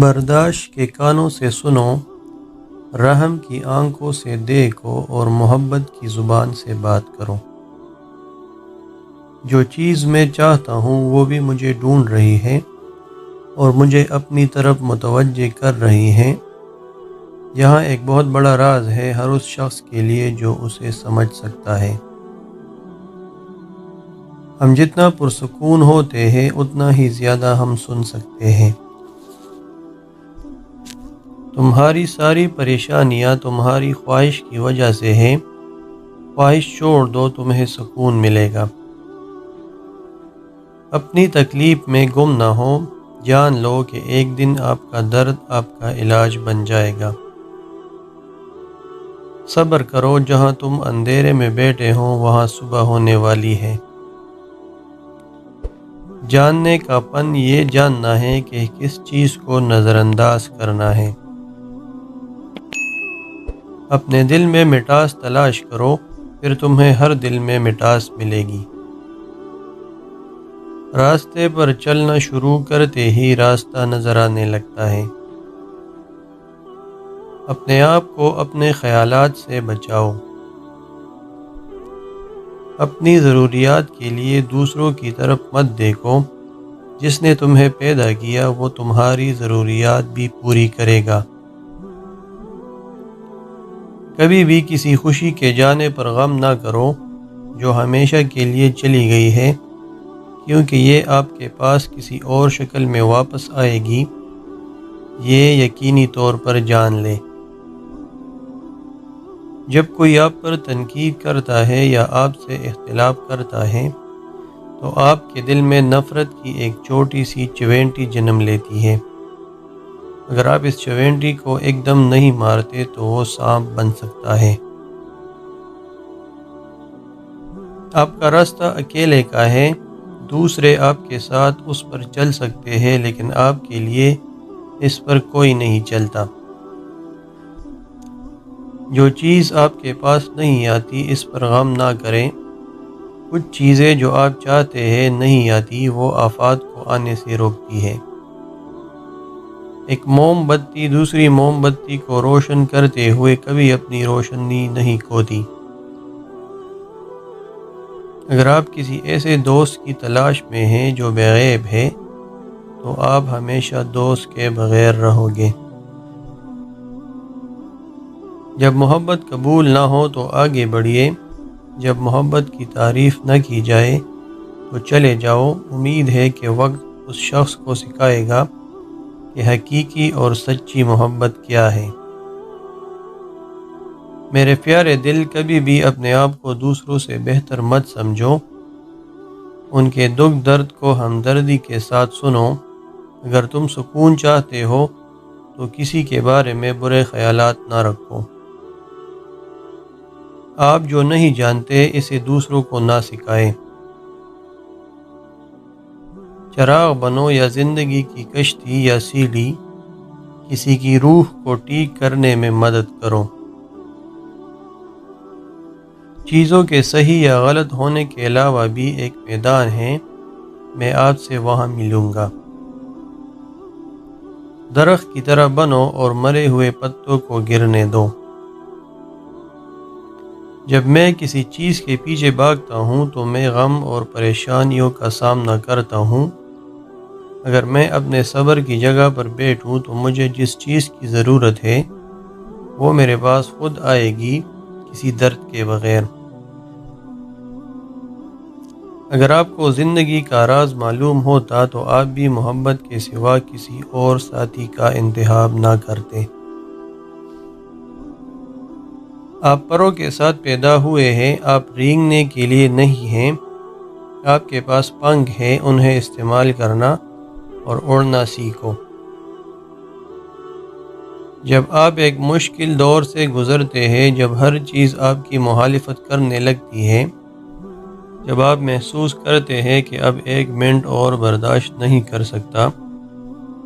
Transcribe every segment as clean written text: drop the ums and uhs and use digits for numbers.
برداشت کے کانوں سے سنو، رحم کی آنکھوں سے دیکھو اور محبت کی زبان سے بات کرو۔ جو چیز میں چاہتا ہوں وہ بھی مجھے ڈھونڈ رہی ہے اور مجھے اپنی طرف متوجہ کر رہی ہیں۔ یہاں ایک بہت بڑا راز ہے ہر اس شخص کے لیے جو اسے سمجھ سکتا ہے۔ ہم جتنا پرسکون ہوتے ہیں اتنا ہی زیادہ ہم سن سکتے ہیں۔ تمہاری ساری پریشانیاں تمہاری خواہش کی وجہ سے ہیں۔ خواہش چھوڑ دو، تمہیں سکون ملے گا۔ اپنی تکلیف میں گم نہ ہو، جان لو کہ ایک دن آپ کا درد آپ کا علاج بن جائے گا۔ صبر کرو، جہاں تم اندھیرے میں بیٹھے ہو وہاں صبح ہونے والی ہے۔ جاننے کا پن یہ جاننا ہے کہ کس چیز کو نظر انداز کرنا ہے۔ اپنے دل میں مٹاس تلاش کرو، پھر تمہیں ہر دل میں مٹاس ملے گی۔ راستے پر چلنا شروع کرتے ہی راستہ نظر آنے لگتا ہے۔ اپنے آپ کو اپنے خیالات سے بچاؤ۔ اپنی ضروریات کے لیے دوسروں کی طرف مت دیکھو۔ جس نے تمہیں پیدا کیا وہ تمہاری ضروریات بھی پوری کرے گا۔ کبھی بھی کسی خوشی کے جانے پر غم نہ کرو جو ہمیشہ کے لیے چلی گئی ہے، کیونکہ یہ آپ کے پاس کسی اور شکل میں واپس آئے گی، یہ یقینی طور پر جان لے۔ جب کوئی آپ پر تنقید کرتا ہے یا آپ سے اختلاف کرتا ہے تو آپ کے دل میں نفرت کی ایک چھوٹی سی چیونٹی جنم لیتی ہے۔ اگر آپ اس چیونٹی کو ایک دم نہیں مارتے تو وہ سانپ بن سکتا ہے۔ آپ کا راستہ اکیلے کا ہے، دوسرے آپ کے ساتھ اس پر چل سکتے ہیں لیکن آپ کے لیے اس پر کوئی نہیں چلتا۔ جو چیز آپ کے پاس نہیں آتی اس پر غم نہ کریں۔ کچھ چیزیں جو آپ چاہتے ہیں نہیں آتی، وہ آفات کو آنے سے روکتی ہے۔ ایک موم بتی دوسری موم بتی کو روشن کرتے ہوئے کبھی اپنی روشنی نہیں کھوتی۔ اگر آپ کسی ایسے دوست کی تلاش میں ہیں جو بے عیب ہے تو آپ ہمیشہ دوست کے بغیر رہو گے۔ جب محبت قبول نہ ہو تو آگے بڑھیے، جب محبت کی تعریف نہ کی جائے تو چلے جاؤ۔ امید ہے کہ وقت اس شخص کو سکھائے گا کہ حقیقی اور سچی محبت کیا ہے۔ میرے پیارے دل، کبھی بھی اپنے آپ کو دوسروں سے بہتر مت سمجھو۔ ان کے دکھ درد کو ہمدردی کے ساتھ سنو۔ اگر تم سکون چاہتے ہو تو کسی کے بارے میں برے خیالات نہ رکھو۔ آپ جو نہیں جانتے اسے دوسروں کو نہ سکھائیں۔ چراغ بنو یا زندگی کی کشتی یا سیڑھی، کسی کی روح کو ٹھیک کرنے میں مدد کرو۔ چیزوں کے صحیح یا غلط ہونے کے علاوہ بھی ایک میدان ہے، میں آپ سے وہاں ملوں گا۔ درخت کی طرح بنو اور مرے ہوئے پتوں کو گرنے دو۔ جب میں کسی چیز کے پیچھے بھاگتا ہوں تو میں غم اور پریشانیوں کا سامنا کرتا ہوں۔ اگر میں اپنے صبر کی جگہ پر بیٹھوں تو مجھے جس چیز کی ضرورت ہے وہ میرے پاس خود آئے گی، کسی درد کے بغیر۔ اگر آپ کو زندگی کا راز معلوم ہوتا تو آپ بھی محبت کے سوا کسی اور ساتھی کا انتخاب نہ کرتے۔ آپ پروں کے ساتھ پیدا ہوئے ہیں، آپ رینگنے کے لیے نہیں ہیں۔ آپ کے پاس پنکھ ہیں، انہیں استعمال کرنا اور اڑنا سیکھو۔ جب آپ ایک مشکل دور سے گزرتے ہیں، جب ہر چیز آپ کی مخالفت کرنے لگتی ہے، جب آپ محسوس کرتے ہیں کہ اب ایک منٹ اور برداشت نہیں کر سکتا،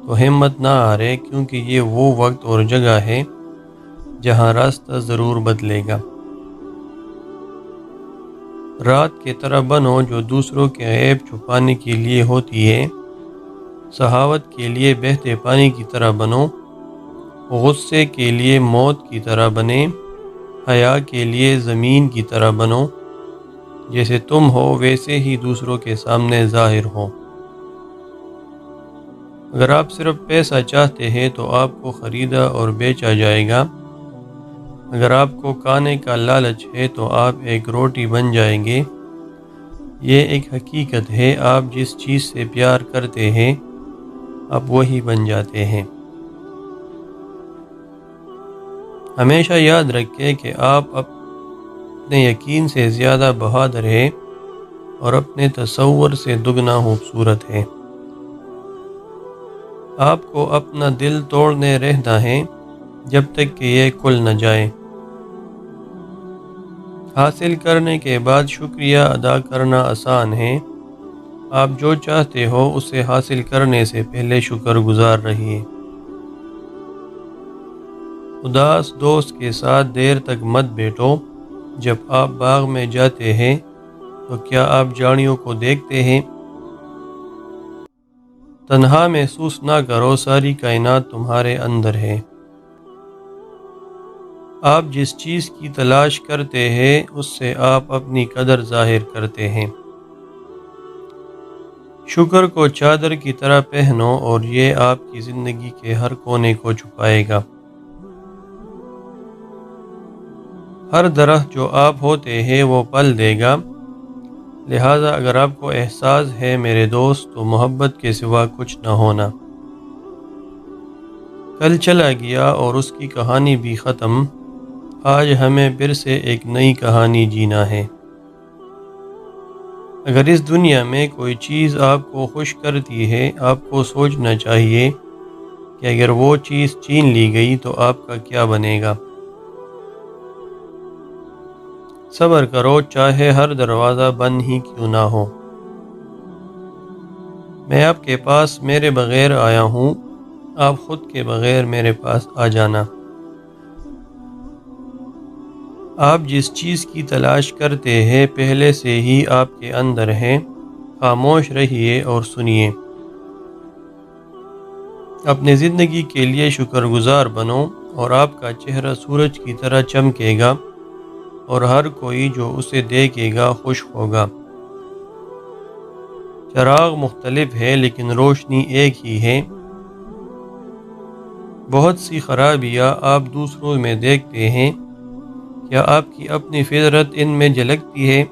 تو ہمت نہ ہارے، کیونکہ یہ وہ وقت اور جگہ ہے جہاں راستہ ضرور بدلے گا۔ رات کی طرح بنو جو دوسروں کے عیب چھپانے کے لیے ہوتی ہے۔ سخاوت کے لیے بہتے پانی کی طرح بنو، غصے کے لیے موت کی طرح بنے، حیا کے لیے زمین کی طرح بنو، جیسے تم ہو ویسے ہی دوسروں کے سامنے ظاہر ہو۔ اگر آپ صرف پیسہ چاہتے ہیں تو آپ کو خریدا اور بیچا جائے گا۔ اگر آپ کو کھانے کا لالچ ہے تو آپ ایک روٹی بن جائیں گے۔ یہ ایک حقیقت ہے، آپ جس چیز سے پیار کرتے ہیں آپ وہی بن جاتے ہیں۔ ہمیشہ یاد رکھیں کہ آپ اپنے یقین سے زیادہ بہادر ہیں اور اپنے تصور سے دگنا خوبصورت ہیں۔ آپ کو اپنا دل توڑنے رہنا ہے جب تک کہ یہ کھل نہ جائے۔ حاصل کرنے کے بعد شکریہ ادا کرنا آسان ہے۔ آپ جو چاہتے ہو اسے حاصل کرنے سے پہلے شکر گزار رہیے۔ اداس دوست کے ساتھ دیر تک مت بیٹھو۔ جب آپ باغ میں جاتے ہیں تو کیا آپ جھاڑیوں کو دیکھتے ہیں؟ تنہا محسوس نہ کرو، ساری کائنات تمہارے اندر ہے۔ آپ جس چیز کی تلاش کرتے ہیں اس سے آپ اپنی قدر ظاہر کرتے ہیں۔ شکر کو چادر کی طرح پہنو اور یہ آپ کی زندگی کے ہر کونے کو چھپائے گا۔ ہر درخت جو آپ ہوتے ہیں وہ پھل دے گا، لہٰذا اگر آپ کو احساس ہے میرے دوست تو محبت کے سوا کچھ نہ ہونا۔ کل چلا گیا اور اس کی کہانی بھی ختم، آج ہمیں پھر سے ایک نئی کہانی جینا ہے۔ اگر اس دنیا میں کوئی چیز آپ کو خوش کرتی ہے، آپ کو سوچنا چاہیے کہ اگر وہ چیز چھین لی گئی تو آپ کا کیا بنے گا۔ صبر کرو، چاہے ہر دروازہ بند ہی کیوں نہ ہو۔ میں آپ کے پاس میرے بغیر آیا ہوں، آپ خود کے بغیر میرے پاس آ جانا۔ آپ جس چیز کی تلاش کرتے ہیں پہلے سے ہی آپ کے اندر ہے، خاموش رہیے اور سنیے۔ اپنی زندگی کے لیے شکر گزار بنو اور آپ کا چہرہ سورج کی طرح چمکے گا اور ہر کوئی جو اسے دیکھے گا خوش ہوگا۔ چراغ مختلف ہے لیکن روشنی ایک ہی ہے۔ بہت سی خرابیاں آپ دوسروں میں دیکھتے ہیں، کیا آپ کی اپنی فطرت ان میں جھلکتی ہے؟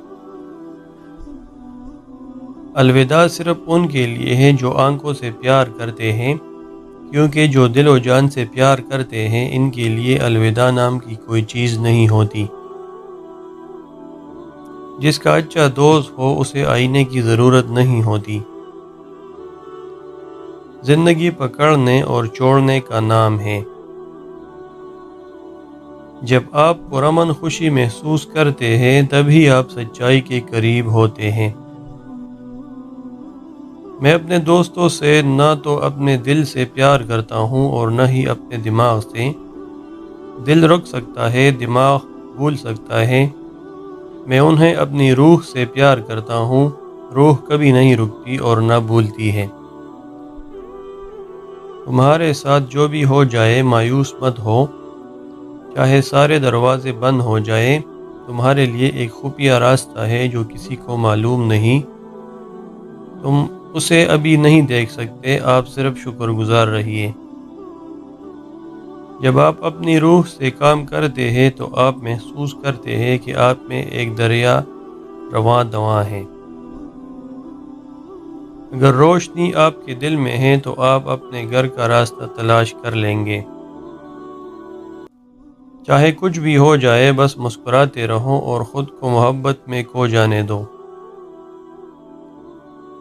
الوداع صرف ان کے لیے ہے جو آنکھوں سے پیار کرتے ہیں، کیونکہ جو دل و جان سے پیار کرتے ہیں ان کے لیے الوداع نام کی کوئی چیز نہیں ہوتی۔ جس کا اچھا دوست ہو اسے آئینے کی ضرورت نہیں ہوتی۔ زندگی پکڑنے اور چھوڑنے کا نام ہے۔ جب آپ پرامن خوشی محسوس کرتے ہیں تبھی آپ سچائی کے قریب ہوتے ہیں۔ میں اپنے دوستوں سے نہ تو اپنے دل سے پیار کرتا ہوں اور نہ ہی اپنے دماغ سے۔ دل رک سکتا ہے، دماغ بھول سکتا ہے، میں انہیں اپنی روح سے پیار کرتا ہوں۔ روح کبھی نہیں رکتی اور نہ بھولتی ہے۔ تمہارے ساتھ جو بھی ہو جائے مایوس مت ہو، چاہے سارے دروازے بند ہو جائے، تمہارے لیے ایک خفیہ راستہ ہے جو کسی کو معلوم نہیں۔ تم اسے ابھی نہیں دیکھ سکتے، آپ صرف شکر گزار رہیے۔ جب آپ اپنی روح سے کام کرتے ہیں تو آپ محسوس کرتے ہیں کہ آپ میں ایک دریا رواں دواں ہے۔ اگر روشنی آپ کے دل میں ہے تو آپ اپنے گھر کا راستہ تلاش کر لیں گے۔ چاہے کچھ بھی ہو جائے بس مسکراتے رہو اور خود کو محبت میں کھو جانے دو۔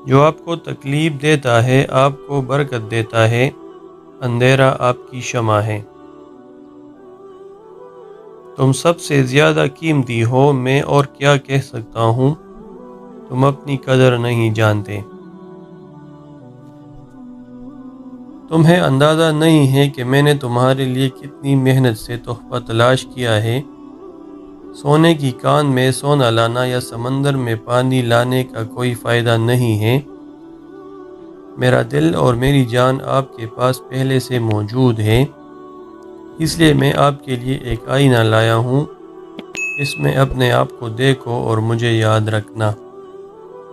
جو آپ کو تکلیف دیتا ہے آپ کو برکت دیتا ہے، اندھیرا آپ کی شمع ہے۔ تم سب سے زیادہ قیمتی ہو، میں اور کیا کہہ سکتا ہوں، تم اپنی قدر نہیں جانتے۔ تمہیں اندازہ نہیں ہے کہ میں نے تمہارے لیے کتنی محنت سے تحفہ تلاش کیا ہے۔ سونے کی کان میں سونا لانا یا سمندر میں پانی لانے کا کوئی فائدہ نہیں ہے۔ میرا دل اور میری جان آپ کے پاس پہلے سے موجود ہے، اس لیے میں آپ کے لیے ایک آئینہ لایا ہوں، اس میں اپنے آپ کو دیکھو اور مجھے یاد رکھنا۔